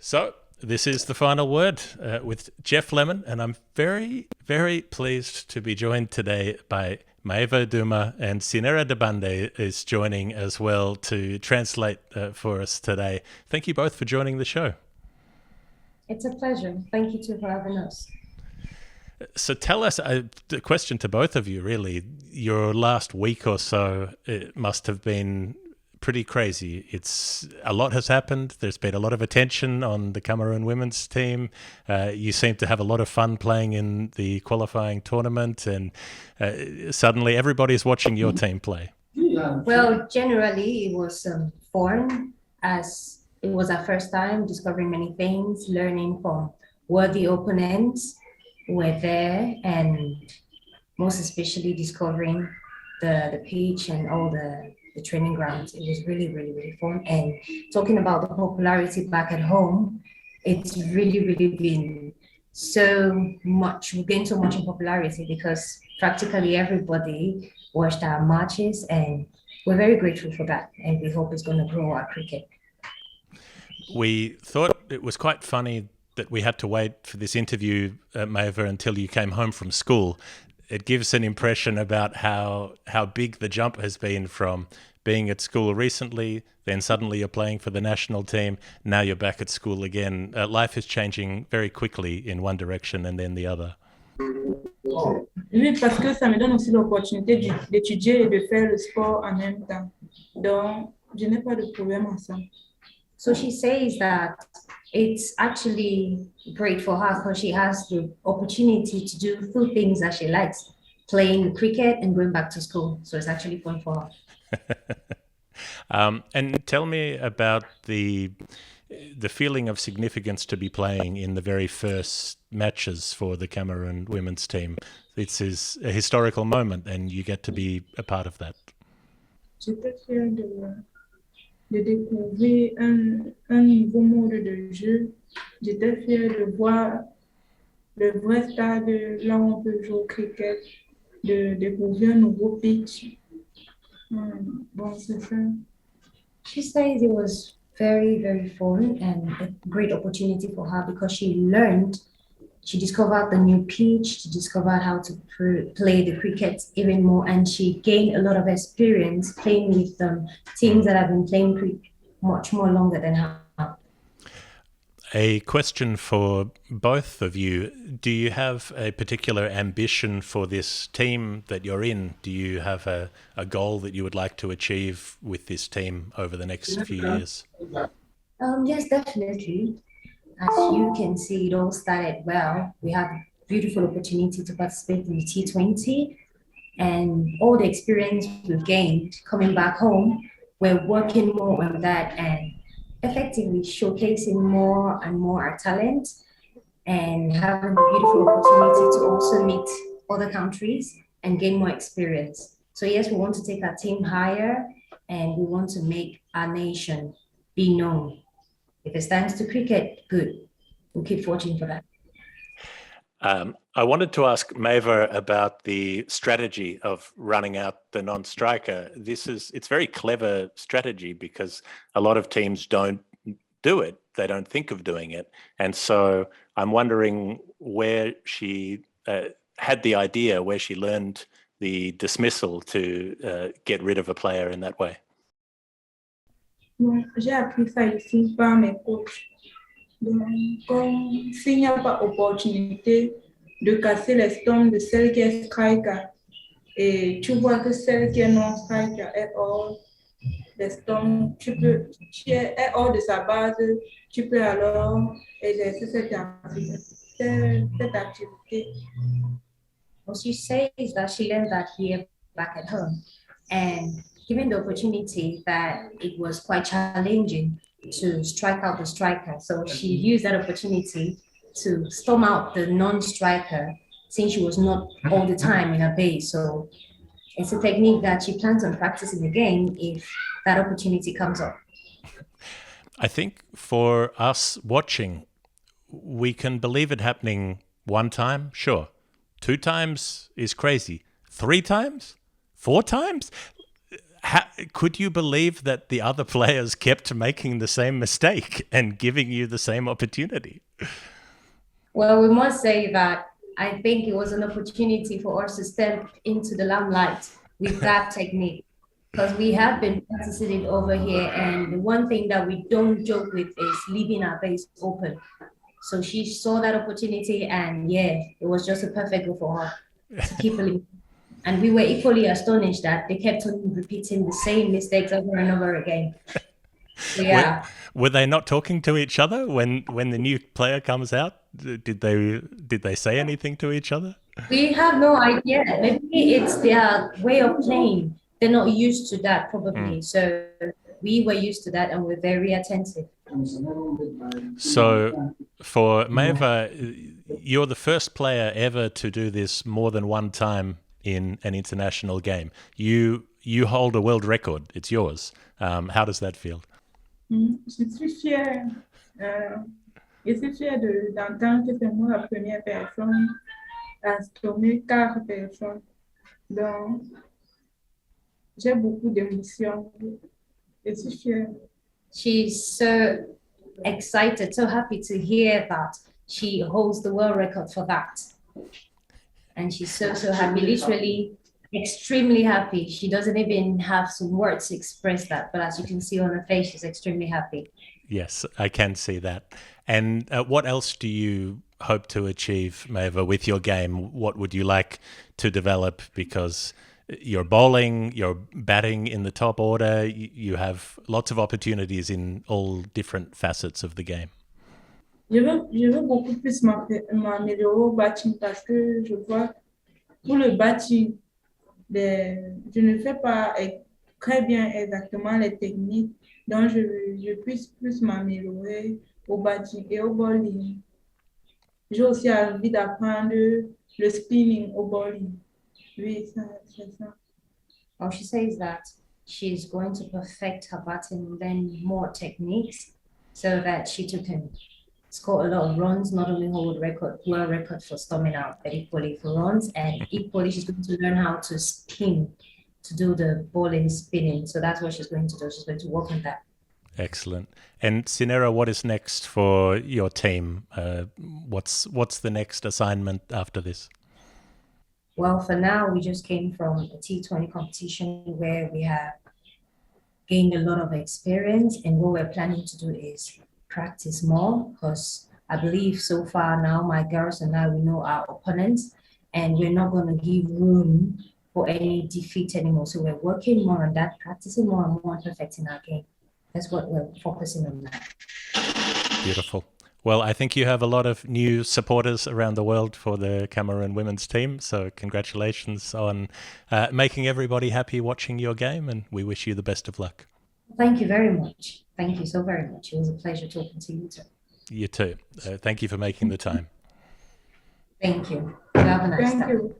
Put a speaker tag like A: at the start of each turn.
A: So this is the final word with Jeff Lemon, and I'm very, very pleased to be joined today by Maeva Douma, and Cynerah Dibande is joining as well to translate for us today. Thank you both for joining the show.
B: It's a pleasure. Thank you too for having us.
A: So tell us, the question to both of you really, your last week or so, it must have been pretty crazy. A lot has happened. There's been a lot of attention on the Cameroon women's team. You seem to have a lot of fun playing in the qualifying tournament, and suddenly everybody's watching your team play.
B: Well, generally, it was fun as it was our first time discovering many things, learning from worthy opponents who were there, and most especially discovering the pitch and all the training grounds. It was really, really, really fun. And talking about the popularity back at home, it's really, really been so much, we gained so much in popularity because practically everybody watched our matches, and we're very grateful for that. And we hope it's going to grow our cricket.
A: We thought it was quite funny that we had to wait for this interview, Maeva, until you came home from school. It gives an impression about how big the jump has been from being at school recently, then suddenly you're playing for the national team, now you're back at school again. Life is changing very quickly in one direction and then the other.
C: Oui, parce que ça me donne aussi l'opportunité d'étudier et de faire le sport en même temps. Donc, je n'ai pas de problème à ça.
B: So she says that it's actually great for her because she has the opportunity to do two things that she likes, playing cricket and going back to school. So it's actually fun for
A: her. And tell me about the feeling of significance to be playing in the very first matches for the Cameroon women's team. This is a historical moment and you get to be a part of that.
C: J'étais fière de découvrir un nouveau mode de jeu. J'étais fière de voir le vrai stade là où on peut jouer au cricket, de découvrir un nouveau pitch. Bon, c'est ça.
B: She says it was very, very fun and a great opportunity for her because she discovered the new pitch, she discovered how to play the cricket even more, and she gained a lot of experience playing with teams that have been playing much more longer than her.
A: A question for both of you. Do you have a particular ambition for this team that you're in? Do you have a goal that you would like to achieve with this team over the next few years?
B: Yes, definitely. As you can see, it all started well. We had a beautiful opportunity to participate in the T20, and all the experience we've gained coming back home, we're working more on that and effectively showcasing more and more our talent and having a beautiful opportunity to also meet other countries and gain more experience. So yes, we want to take our team higher and we want to make our nation be known. If it's thanks to cricket, good. We'll keep watching for that.
A: I wanted to ask Maeva about the strategy of running out the non-striker. It's very clever strategy because a lot of teams don't do it. They don't think of doing it. And so I'm wondering where she had the idea, where she learned the dismissal to get rid of a player in that way.
C: J'ai appris ça ici par mes coachs. Donc, comme s'il n'y a pas opportunité de casser l'estomac de celle qui est striker, et tu vois que celle qui est non-striker est hors l'estomac, tu es hors de sa base, tu peux alors exercer cette activité.
B: Well, she says that she learned that here back at home, and given the opportunity that it was quite challenging to strike out the striker. So she used that opportunity to storm out the non-striker since she was not all the time in her base. So it's a technique that she plans on practicing again if that opportunity comes up.
A: I think for us watching, we can believe it happening one time, sure. 2 times is crazy. 3 times? 4 times? could you believe that the other players kept making the same mistake and giving you the same opportunity?
B: Well, we must say that I think it was an opportunity for us to step into the limelight with that technique, because we have been practicing it over here. And the one thing that we don't joke with is leaving our base open. So she saw that opportunity, and yeah, it was just a perfect goal for her to keep it. And we were equally astonished that they kept on repeating the same mistakes over and over again. So, yeah.
A: Were they not talking to each other when the new player comes out? Did they say anything to each other?
B: We have no idea. Maybe it's their way of playing. They're not used to that, probably. So we were used to that, and we're very attentive.
A: So for Maeva, you're the first player ever to do this more than one time in an international game. You hold a world record. It's yours. How does that feel?
C: Je suis fière. Je suis fière d'entendre que c'est moi la première personne à stormer 4 personnes. Donc, j'ai beaucoup d'émotions. Je suis fière.
B: She's so excited, so happy to hear that she holds the world record for that. And she's so happy, literally extremely happy. She doesn't even have some words to express that, but as you can see on her face, she's extremely happy.
A: Yes, I can see that. And what else do you hope to achieve, Maeva, with your game? What would you like to develop? Because you're bowling, you're batting in the top order, you have lots of opportunities in all different facets of the game.
C: Je veux beaucoup plus m'améliorer au batting parce que je vois pour le batting, je ne fais pas très bien exactement les techniques, donc je puisse plus m'améliorer au batting et au bowling. J'ai aussi envie d'apprendre le spinning au bowling. Oui, c'est ça.
B: Oh, she says that she's going to perfect her batting and then more techniques so that she too can score a lot of runs, not only hold world record for storming out, but equally for runs. And equally, she's going to learn how to spin, to do the bowling spinning. So that's what she's going to do. She's going to work on that.
A: Excellent. And Cynerah, what is next for your team? What's the next assignment after this?
B: Well, for now, we just came from a T20 competition where we have gained a lot of experience. And what we're planning to do is practice more, because I believe so far now, my girls and I, we know our opponents, and we're not going to give room for any defeat anymore. So we're working more on that, practicing more and more, perfecting our game. That's what we're focusing on now.
A: Beautiful. Well, I think you have a lot of new supporters around the world for the Cameroon women's team. So congratulations on making everybody happy watching your game, and we wish you the best of luck.
B: Thank you very much. Thank you so very much. It was a pleasure talking to you too.
A: You too. Thank you for making the time.
B: Thank you. Have a nice time.
C: You.